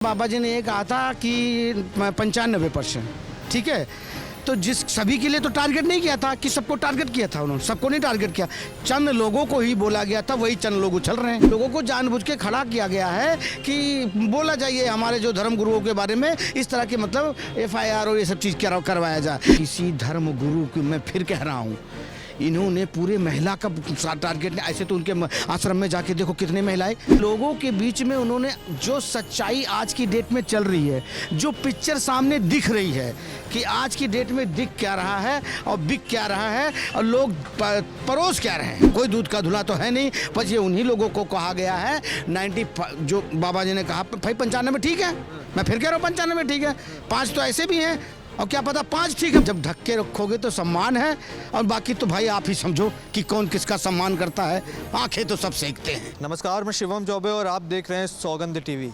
बाबा जी ने ये कहा था कि 95%, ठीक है। तो जिस सभी के लिए तो टारगेट नहीं किया था कि सबको टारगेट किया था, उन्होंने सबको नहीं टारगेट किया, चंद लोगों को ही बोला गया था, वही चंद लोग उछल रहे हैं। लोगों को जानबूझ के खड़ा किया गया है कि बोला जाइए हमारे जो धर्म गुरुओं के बारे में इस तरह के मतलब FIR और ये सब चीज़ करवाया जाए। किसी धर्म गुरु की मैं फिर कह रहा हूँ, इन्होंने पूरे महिला का टारगेट नहीं, ऐसे तो उनके आश्रम में जाके देखो कितने महिलाएं। लोगों के बीच में उन्होंने जो सच्चाई आज की डेट में चल रही है, जो पिक्चर सामने दिख रही है कि आज की डेट में दिख क्या रहा है और बिक क्या रहा है और लोग परोस क्या रहे हैं। कोई दूध का धुला तो है नहीं, पर ये उन्हीं लोगों को कहा गया है 90, जो बाबा जी ने कहा भाई 95 ठीक है, मैं फिर कह रहा हूँ 95 ठीक है, 5 तो ऐसे भी हैं और क्या पता 5 ठीक है। जब धक्के रखोगे तो सम्मान है, और बाकी तो भाई आप ही समझो कि कौन किसका सम्मान करता है, आंखें तो सब सेकते हैं। नमस्कार, मैं शिवम चौबे और आप देख रहे हैं सौगंध टीवी।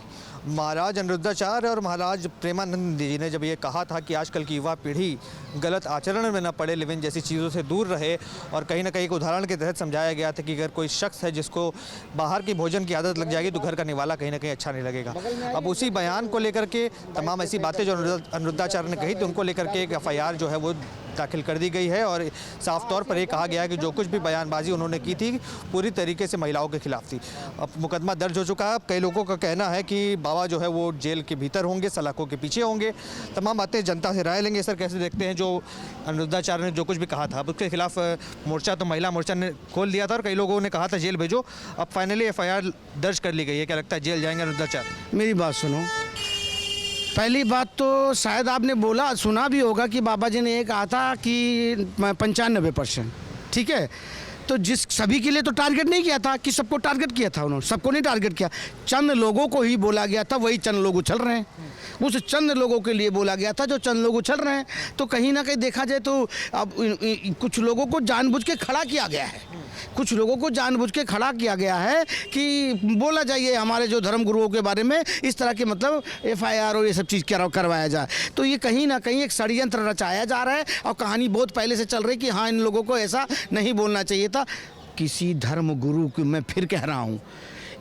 महाराज अनिरुद्धाचार्य और महाराज प्रेमानंद जी ने जब ये कहा था कि आजकल की युवा पीढ़ी गलत आचरण में न पड़े, लिविंग जैसी चीज़ों से दूर रहे, और कहीं ना कहीं एक उदाहरण के तहत समझाया गया था कि अगर कोई शख्स है जिसको बाहर की भोजन की आदत लग जाएगी तो घर का निवाला कहीं ना कहीं अच्छा नहीं लगेगा। अब उसी बयान को लेकर के तमाम ऐसी बातें जो अनिरुद्धाचार्य ने कही थी उनको लेकर के एक FIR जो है वो दाखिल कर दी गई है, और साफ तौर पर ये कहा गया है कि जो कुछ भी बयानबाजी उन्होंने की थी पूरी तरीके से महिलाओं के खिलाफ थी। अब मुकदमा दर्ज हो चुका है। अब कई लोगों का कहना है कि बाबा जो है वो जेल के भीतर होंगे, सलाखों के पीछे होंगे। तमाम बातें जनता से राय लेंगे। सर, कैसे देखते हैं जो अनिरुद्धाचार्य ने जो कुछ भी कहा था, अब उसके खिलाफ मोर्चा तो महिला मोर्चा ने खोल दिया था और कई लोगों ने कहा था जेल भेजो, अब फाइनली FIR दर्ज कर ली गई है। क्या लगता है जेल जाएंगे अनिरुद्धाचार्य? मेरी बात सुनो, पहली बात तो शायद आपने सुना भी होगा कि बाबा जी ने ये कहा था कि 95%, ठीक है। तो जिस सभी के लिए तो टारगेट नहीं किया था कि सबको टारगेट किया था, उन्होंने सबको नहीं टारगेट किया, चंद लोगों को ही बोला गया था, वही चंद लोग उछल रहे हैं। उस चंद लोगों के लिए बोला गया था जो चंद लोग उछल रहे हैं। तो कहीं ना कहीं देखा जाए तो अब कुछ लोगों को जानबूझ के खड़ा किया गया है, कुछ लोगों को जानबूझ के खड़ा किया गया है कि बोला जाइए हमारे जो धर्म गुरुओं के बारे में इस तरह के मतलब FIR और ये सब चीज़ करवाया जाए। तो ये कहीं ना कहीं एक षड्यंत्र रचाया जा रहा है और कहानी बहुत पहले से चल रही कि हाँ इन लोगों को ऐसा नहीं बोलना चाहिए था। किसी धर्म गुरु की मैं फिर कह रहा हूँ,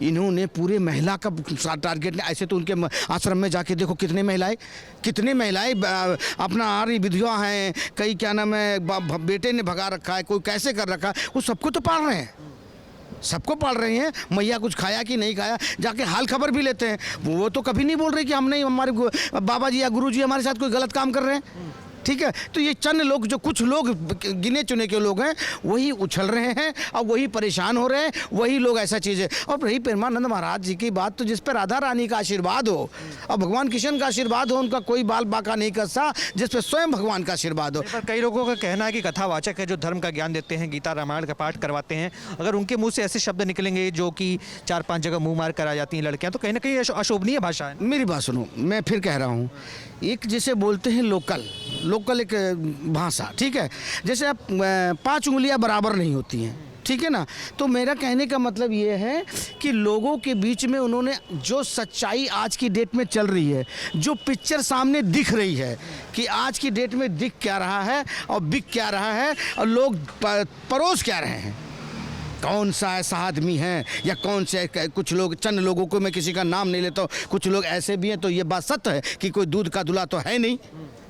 इन्होंने पूरे महिला का टारगेट नहीं, ऐसे तो उनके आश्रम में जाके देखो कितने महिलाएं अपना आर्य विधवा हैं, कई क्या नाम है बेटे ने भगा रखा है, कोई कैसे कर रखा है, वो सबको तो पाल रहे हैं, सबको पाल रहे हैं। मैया कुछ खाया कि नहीं खाया जाके हाल खबर भी लेते हैं। वो तो कभी नहीं बोल रहे कि हम नहीं, हमारे बाबा जी या गुरु जी हमारे साथ कोई गलत काम कर रहे हैं, ठीक है। तो ये चंद लोग, जो कुछ लोग गिने चुने के लोग हैं, वही उछल रहे हैं और वही परेशान हो रहे हैं, वही लोग ऐसा चीज़ है। और रही प्रेमानंद महाराज जी की बात, तो जिस पर राधा रानी का आशीर्वाद हो और भगवान कृष्ण का आशीर्वाद हो, उनका कोई बाल बाका नहीं कर सा, जिस पर स्वयं भगवान का आशीर्वाद हो। पर कई लोगों का कहना है कि कथावाचक है जो धर्म का ज्ञान देते हैं, गीता रामायण का पाठ करवाते हैं, अगर उनके मुँह से ऐसे शब्द निकलेंगे जो कि 4-5 जगह मुँह मार कर आ जाती हैं लड़कियाँ, तो कहीं ना कहीं अशोभनीय भाषा है। मेरी बात सुनो, मैं फिर कह रहा हूँ, एक जैसे बोलते हैं लोकल एक भाषा, ठीक है। जैसे आप 5 उंगलियां बराबर नहीं होती हैं, ठीक है ना। तो मेरा कहने का मतलब ये है कि लोगों के बीच में उन्होंने जो सच्चाई आज की डेट में चल रही है, जो पिक्चर सामने दिख रही है कि आज की डेट में दिख क्या रहा है और बिक क्या रहा है और लोग परोस क्या रहे हैं, कौन सा ऐसा आदमी है या कौन से कुछ लोग, चंद लोगों को मैं किसी का नाम नहीं लेता हूँ, कुछ लोग ऐसे भी हैं। तो ये बात सत्य है कि कोई दूध का धुला तो है नहीं,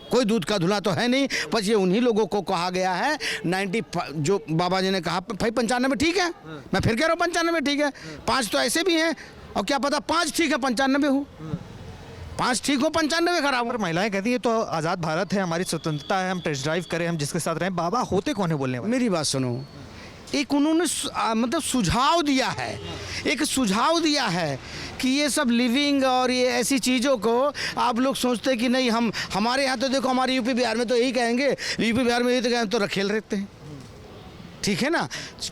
कोई दूध का धुला तो है नहीं, पर ये उन्हीं लोगों को कहा गया है 90, जो बाबा जी ने कहा भाई 95 ठीक है, मैं फिर कह रहा हूँ 95 ठीक है, 5 तो ऐसे भी हैं और क्या पता 5 ठीक है 95 हो, 5 ठीक हो 95 खराब। पर महिलाएं कहती है तो आज़ाद भारत है, हमारी स्वतंत्रता है, हम टेस्ट ड्राइव करें, हम जिसके साथ रहें। बाबा होते कौन है बोलने वाले? मेरी बात सुनो, एक उन्होंने मतलब सुझाव दिया है कि ये सब लिविंग और ये ऐसी चीज़ों को आप लोग सोचते हैं कि नहीं, हमारे यहाँ तो देखो, हमारे यूपी बिहार में तो यही कहेंगे, यूपी बिहार में यही तो कहेंगे, तो रखेल रहते हैं, ठीक है ना।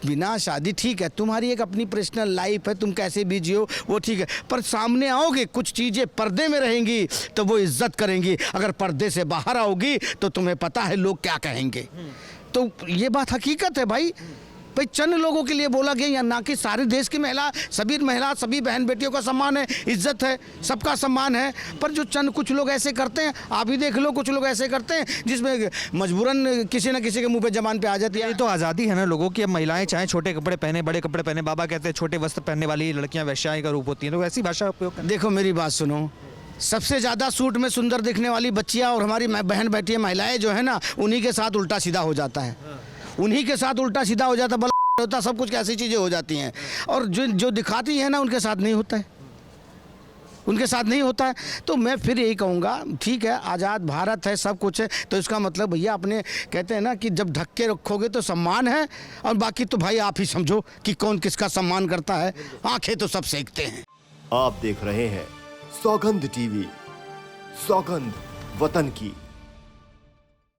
बिना शादी ठीक है, तुम्हारी एक अपनी पर्सनल लाइफ है, तुम कैसे भी जियो वो ठीक है, पर सामने आओगे कुछ चीज़ें पर्दे में रहेंगी तो वो इज्जत करेंगी, अगर पर्दे से बाहर आओगी तो तुम्हें पता है लोग क्या कहेंगे। तो ये बात हकीकत है भाई चंद लोगों के लिए बोला गया, या ना कि सारे देश की महिला, सभी बहन बेटियों का सम्मान है, इज्जत है, सबका सम्मान है। पर जो चंद कुछ लोग ऐसे करते हैं, आप ही देख लो, कुछ लोग ऐसे करते हैं जिसमें मजबूरन किसी न किसी के मुंह पे जबान पे आ जाती है। ये तो आज़ादी है ना लोगों की। अब महिलाएं चाहे छोटे कपड़े पहने, बड़े कपड़े पहने, बाबा कहते हैं छोटे वस्त्र पहनने वाली लड़कियां वैश्याएं का रूप होती हैं, तो ऐसी भाषा उपयोग। देखो मेरी बात सुनो, सबसे ज़्यादा सूट में सुंदर दिखने वाली बच्चियाँ और हमारी बहन बेटियाँ महिलाएं जो है ना, उन्हीं के साथ उल्टा सीधा हो जाता है, उन्हीं के साथ उल्टा सीधा हो जाता, बला होता, सब कुछ ऐसी चीज़ें हो जाती हैं। और जो जो दिखाती है ना, उनके साथ नहीं होता है, उनके साथ नहीं होता है। तो मैं फिर यही कहूँगा, ठीक है आज़ाद भारत है, सब कुछ है, तो इसका मतलब भैया अपने कहते हैं ना कि जब ढक के रखोगे तो सम्मान है, और बाकी तो भाई आप ही समझो कि कौन किसका सम्मान करता है, आंखें तो सब सेकते हैं। आप देख रहे हैं सौगंध टीवी, सौगंध वतन की।